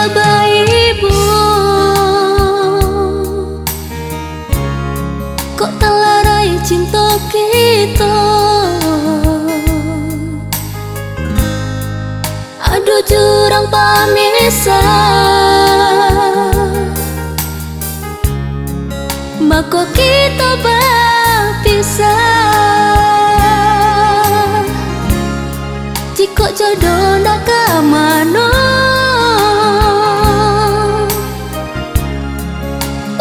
ibu, kok terlarai cinta kita. Aduh jurang pemisah, maka kita berpisah. Jika jodoh nak ke mana,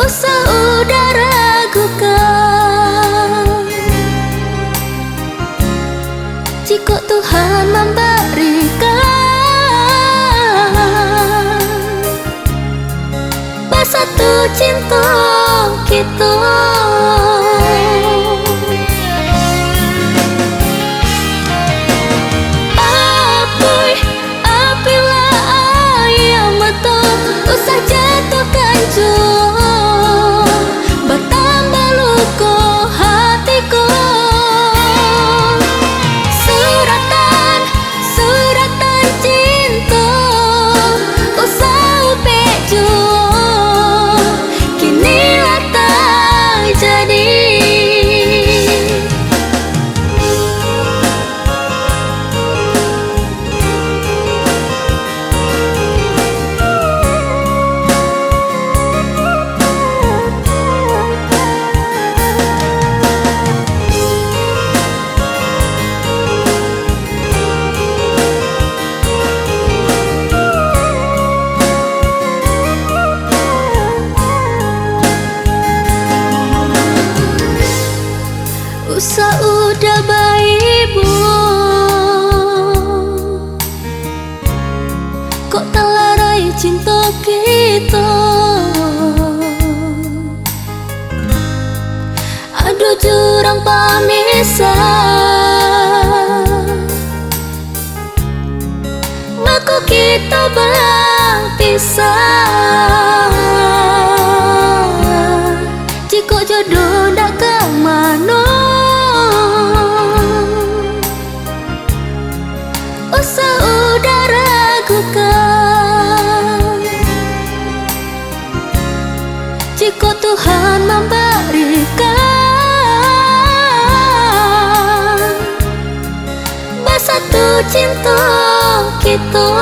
usah udah ragukan. Jika Tuhan memberikan bersatu cinta kita. Usah jatuhkan jauh, bertambah luka hatiku. Suratan, suratan cinta, usah upek jauh, kinilah tak jadi. Usah udah ibu, kok terlarai cinta kita. Aduh jurang pemisah, maka kita berpisah. Jika jodoh nak ke mana, usah udah ragukan. Jika Tuhan memberikan bersatu cinta kita.